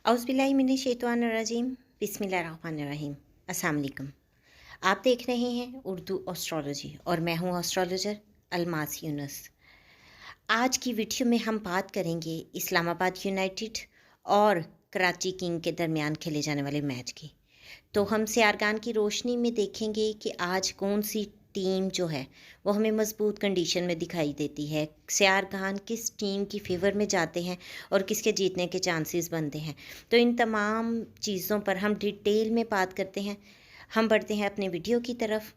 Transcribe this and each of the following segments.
औज़ुबिल्लाहिमिनश्शैतानिर्रजीम बिस्मिल्लाहिर्रहमानिर्रहीम। अस्सलाम वालेकुम। आप देख रहे हैं उर्दू एस्ट्रोलॉजी और मैं हूँ एस्ट्रोलॉजर अलमास यूनुस। आज की वीडियो में हम बात करेंगे इस्लामाबाद यूनाइटेड और कराची किंग के दरमियान खेले जाने वाले मैच की। तो हम सियारगान की रोशनी में देखेंगे कि आज कौन सी टीम जो है वो हमें मज़बूत कंडीशन में दिखाई देती है, सियारगान किस टीम की फेवर में जाते हैं और किसके जीतने के चांसेस बनते हैं। तो इन तमाम चीज़ों पर हम डिटेल में बात करते हैं। हम बढ़ते हैं अपने वीडियो की तरफ।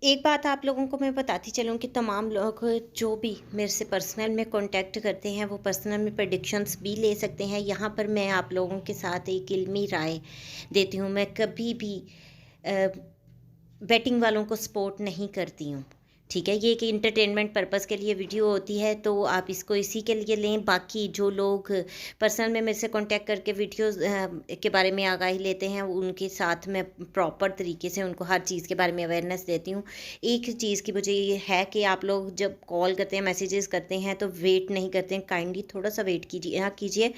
एक बात आप लोगों को मैं बताती चलूँ कि तमाम लोग जो भी मेरे से पर्सनल में कांटेक्ट करते हैं वो पर्सनल में प्रेडिक्शंस भी ले सकते हैं। यहाँ पर मैं आप लोगों के साथ एक इल्मी राय देती हूँ। मैं कभी भी बैटिंग वालों को सपोर्ट नहीं करती हूँ, ठीक है। ये कि इंटरटेनमेंट पर्पज़ के लिए वीडियो होती है तो आप इसको इसी के लिए लें। बाकी जो लोग पर्सनल में मेरे से कांटेक्ट करके वीडियोस के बारे में आगाही लेते हैं उनके साथ मैं प्रॉपर तरीके से उनको हर चीज़ के बारे में अवेयरनेस देती हूँ। एक चीज़ की मुझे ये है कि आप लोग जब कॉल करते हैं, मैसेजेस करते हैं तो वेट नहीं करते हैं। काइंडली थोड़ा सा वेट कीजिए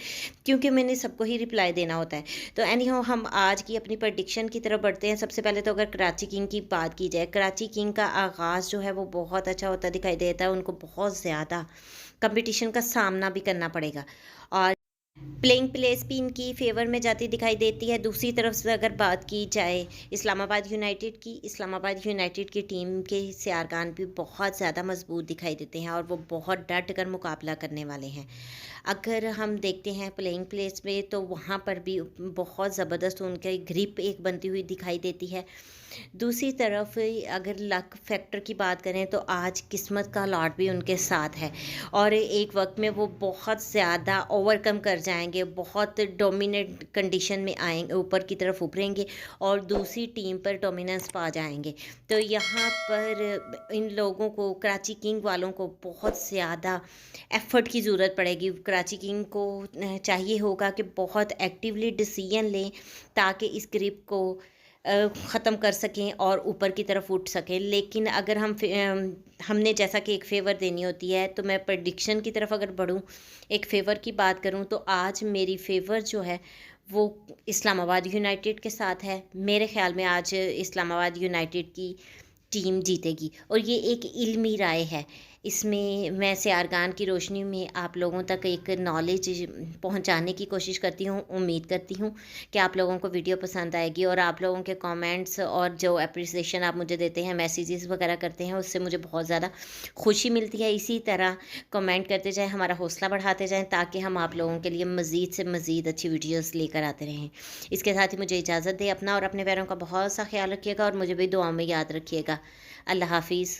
क्योंकि मैंने सबको ही रिप्लाई देना होता है। तो एनीहाउ हम आज की अपनी प्रेडिक्शन की तरफ बढ़ते हैं। सबसे पहले तो अगर कराची किंग की बात की जाए, कराची किंग का आगाज़ जो है वो बहुत अच्छा होता दिखाई देता है। उनको बहुत ज़्यादा कंपटीशन का सामना भी करना पड़ेगा और प्लेइंग प्लेस भी इनकी फेवर में जाती दिखाई देती है। दूसरी तरफ से अगर बात की जाए इस्लामाबाद यूनाइटेड की टीम के सियारगान भी बहुत ज़्यादा मजबूत दिखाई देते हैं और वो बहुत डट कर मुकाबला करने वाले हैं। अगर हम देखते हैं प्लेइंग प्लेस में तो वहाँ पर भी बहुत ज़बरदस्त उनकी ग्रिप एक बनती हुई दिखाई देती है। दूसरी तरफ अगर लक फैक्टर की बात करें तो आज किस्मत का लॉट भी उनके साथ है और एक वक्त में वो बहुत ज़्यादा ओवरकम कर जाएंगे, बहुत डोमिनेट कंडीशन में आएंगे, ऊपर की तरफ उभरेंगे और दूसरी टीम पर डोमिनेंस पा जाएंगे। तो यहाँ पर इन लोगों को, कराची किंग वालों को बहुत ज़्यादा एफ़र्ट की ज़रूरत पड़ेगी। कराची किंग को चाहिए होगा कि बहुत एक्टिवली डिसीजन लें ताकि इस ग्रिप को ख़त्म कर सकें और ऊपर की तरफ उठ सकें। लेकिन अगर हमने जैसा कि एक फ़ेवर देनी होती है तो मैं प्रेडिक्शन की तरफ अगर बढ़ूँ, एक फ़ेवर की बात करूँ तो आज मेरी फ़ेवर जो है वो इस्लामाबाद यूनाइटेड के साथ है। मेरे ख़्याल में आज इस्लामाबाद यूनाइटेड की टीम जीतेगी और ये एक इल्मी राय है। इसमें मैं सियारगान की रोशनी में आप लोगों तक एक नॉलेज पहुंचाने की कोशिश करती हूँ। उम्मीद करती हूँ कि आप लोगों को वीडियो पसंद आएगी और आप लोगों के कमेंट्स और जो अप्रिसिएशन आप मुझे देते हैं, मैसेजेस वगैरह करते हैं, उससे मुझे बहुत ज़्यादा खुशी मिलती है। इसी तरह कमेंट करते जाएँ, हमारा हौसला बढ़ाते जाएँ ताकि हम आप लोगों के लिए मज़ीद से मज़ीद अच्छी वीडियोज़ लेकर आते रहें। इसके साथ ही मुझे इजाज़त दें। अपना और अपने प्यारों का बहुत सा ख्याल रखिएगा और मुझे भी दुआ में याद रखिएगा। अल्लाह हाफ़िज़।